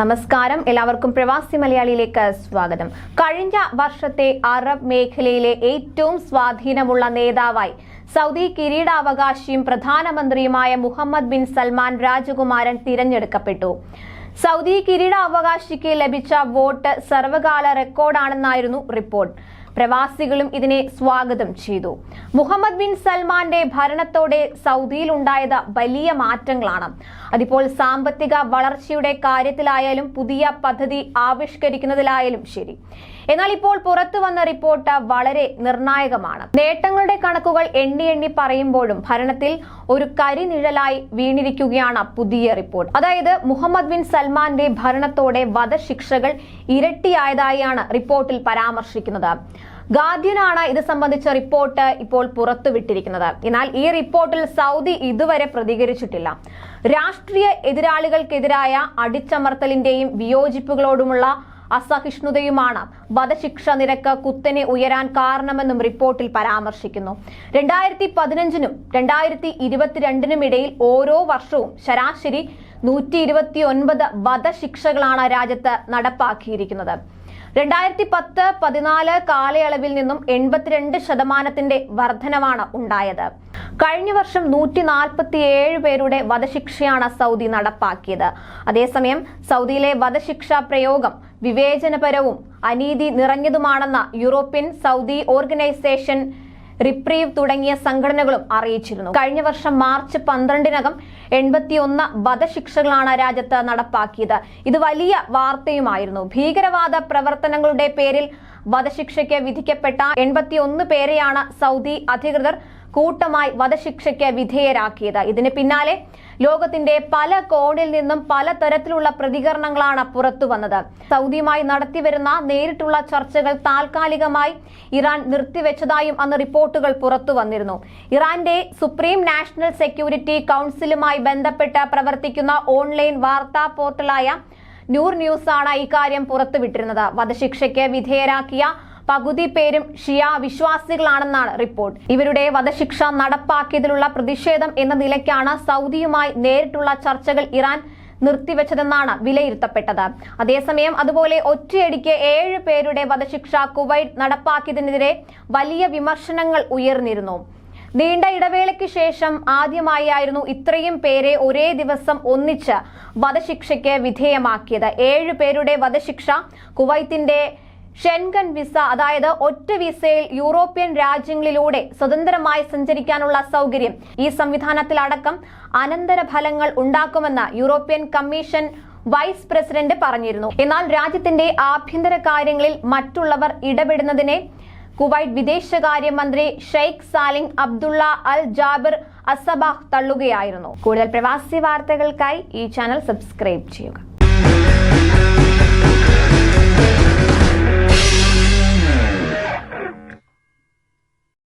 നമസ്കാരം, എല്ലാവർക്കും പ്രവാസി മലയാളിയിലേക്ക് സ്വാഗതം. കഴിഞ്ഞ വർഷത്തെ അറബ് മേഖലയിലെ ഏറ്റവും സ്വാധീനമുള്ള നേതാവായി സൗദി കിരീടാവകാശിയും പ്രധാനമന്ത്രിയുമായ മുഹമ്മദ് ബിൻ സൽമാൻ രാജകുമാരൻ തിരഞ്ഞെടുക്കപ്പെട്ടു. സൗദി കിരീടാവകാശിക്ക് ലഭിച്ച വോട്ട് സർവകാല റെക്കോർഡാണെന്നായിരുന്നു റിപ്പോർട്ട്. പ്രവാസികളും ഇതിനെ സ്വാഗതം ചെയ്തു. മുഹമ്മദ് ബിൻ സൽമാന്റെ ഭരണത്തോടെ സൗദിയിൽ ഉണ്ടായത് വലിയ മാറ്റങ്ങളാണ്. അതിപ്പോൾ സാമ്പത്തിക വളർച്ചയുടെ കാര്യത്തിലായാലും പുതിയ പദ്ധതി ആവിഷ്കരിക്കുന്നതിലായാലും ശരി. എന്നാൽ ഇപ്പോൾ പുറത്തു വന്ന റിപ്പോർട്ട് വളരെ നിർണായകമാണ്. നേട്ടങ്ങളുടെ കണക്കുകൾ എണ്ണി പറയുമ്പോഴും ഭരണത്തിൽ ഒരു കരിനിഴലായി വീണിരിക്കുകയാണ് പുതിയ റിപ്പോർട്ട്. അതായത് മുഹമ്മദ് ബിൻ സൽമാന്റെ ഭരണത്തോടെ വധശിക്ഷകൾ ഇരട്ടിയായതായാണ് റിപ്പോർട്ടിൽ പരാമർശിക്കുന്നത്. ഗാർഡിയനാണ് ഇത് സംബന്ധിച്ച റിപ്പോർട്ട് ഇപ്പോൾ പുറത്തുവിട്ടിരിക്കുന്നത്. എന്നാൽ ഈ റിപ്പോർട്ടിൽ സൗദി ഇതുവരെ പ്രതികരിച്ചിട്ടില്ല. രാഷ്ട്രീയ എതിരാളികൾക്കെതിരായ അടിച്ചമർത്തലിന്റെയും വിയോജിപ്പുകളോടുമുള്ള അസഹിഷ്ണുതയുമാണ് വധശിക്ഷ നിരക്ക് കുത്തനെ ഉയരാൻ കാരണമെന്നും റിപ്പോർട്ടിൽ പരാമർശിക്കുന്നു. 2015-നും 2022-നും ഇടയിൽ ഓരോ വർഷവും ശരാശരി 129 വധശിക്ഷകളാണ് രാജ്യത്ത് നടപ്പാക്കിയിരിക്കുന്നത്. 2010-14 കാലയളവിൽ നിന്നും 82% വർധനവാണ് ഉണ്ടായത്. കഴിഞ്ഞ വർഷം 147 പേരുടെ വധശിക്ഷയാണ് സൗദി നടപ്പാക്കിയത്. അതേസമയം സൗദിയിലെ വധശിക്ഷാ പ്രയോഗം വിവേചനപരവും അനീതി നിറഞ്ഞതുമാണെന്ന യൂറോപ്യൻ സൗദി ഓർഗനൈസേഷൻ റിപ്രീവ് തുടങ്ങിയ സംഘടനകളും അറിയിച്ചിരുന്നു. കഴിഞ്ഞ വർഷം മാർച്ച് 12-നകം 81 വധശിക്ഷകളാണ് രാജ്യത്ത് നടപ്പാക്കിയത്. ഇത് വലിയ വാർത്തയുമായിരുന്നു. ഭീകരവാദ പ്രവർത്തനങ്ങളുടെ പേരിൽ വധശിക്ഷയ്ക്ക് വിധിക്കപ്പെട്ട 81 പേരെയാണ് സൗദി അധികൃതർ കൂട്ടമായി വധശിക്ഷയ്ക്ക് വിധേയരാക്കിയത്. ഇതിന് പിന്നാലെ ലോകത്തിന്റെ പല കോണിൽ നിന്നും പലതരത്തിലുള്ള പ്രതികരണങ്ങളാണ് പുറത്തു വന്നത്. സൗദിയുമായി നടത്തിവരുന്ന നേരിട്ടുള്ള ചർച്ചകൾ താൽക്കാലികമായി ഇറാൻ നിർത്തിവെച്ചതായും അന്ന് റിപ്പോർട്ടുകൾ പുറത്തു വന്നിരുന്നു. ഇറാന്റെ സുപ്രീം നാഷണൽ സെക്യൂരിറ്റി കൗൺസിലുമായി ബന്ധപ്പെട്ട് പ്രവർത്തിക്കുന്ന ഓൺലൈൻ വാർത്താ പോർട്ടലായ നൂർ ന്യൂസ് ആണ് ഇക്കാര്യം പുറത്തുവിട്ടിരുന്നത്. വധശിക്ഷയ്ക്ക് വിധേയരാക്കിയ പകുതി പേരും ഷിയ വിശ്വാസികളാണെന്നാണ് റിപ്പോർട്ട്. ഇവരുടെ വധശിക്ഷ നടപ്പാക്കിയതിലുള്ള പ്രതിഷേധം എന്ന നിലയ്ക്കാണ് സൗദിയുമായി നേരിട്ടുള്ള ചർച്ചകൾ ഇറാൻ നിർത്തിവെച്ചതെന്നാണ് വിലയിരുത്തപ്പെട്ടത്. അതേസമയം അതുപോലെ ഒറ്റയടിക്ക് 7 പേരുടെ വധശിക്ഷ കുവൈറ്റ് നടപ്പാക്കിയതിനെതിരെ വലിയ വിമർശനങ്ങൾ ഉയർന്നിരുന്നു. നീണ്ട ഇടവേളയ്ക്ക് ശേഷം ആദ്യമായായിരുന്നു ഇത്രയും പേരെ ഒരേ ദിവസം ഒന്നിച്ച് വധശിക്ഷയ്ക്ക് വിധേയമാക്കിയത്. 7 പേരുടെ വധശിക്ഷ കുവൈത്തിന്റെ ഷെൻഗൻ വിസ, അതായത് ഒറ്റ വിസയിൽ യൂറോപ്യൻ രാജ്യങ്ങളിലൂടെ സ്വതന്ത്രമായി സഞ്ചരിക്കാനുള്ള സൗകര്യം, ഈ സംവിധാനത്തിലടക്കം അനന്തരഫലങ്ങൾ ഉണ്ടാക്കുമെന്ന് യൂറോപ്യൻ കമ്മീഷൻ വൈസ് പ്രസിഡന്റ് പറഞ്ഞിരുന്നു. എന്നാൽ രാജ്യത്തിന്റെ ആഭ്യന്തര കാര്യങ്ങളിൽ മറ്റുള്ളവർ ഇടപെടുന്നതിനെ കുവൈറ്റ് വിദേശകാര്യമന്ത്രി ഷെയ്ഖ് സാലിം അബ്ദുള്ള അൽ ജാബിർ അസബാഹ് തള്ളുകയായിരുന്നു. കൂടുതൽ പ്രവാസി വാർത്തകൾക്കായി ഈ ചാനൽ സബ്സ്ക്രൈബ് ചെയ്യുക.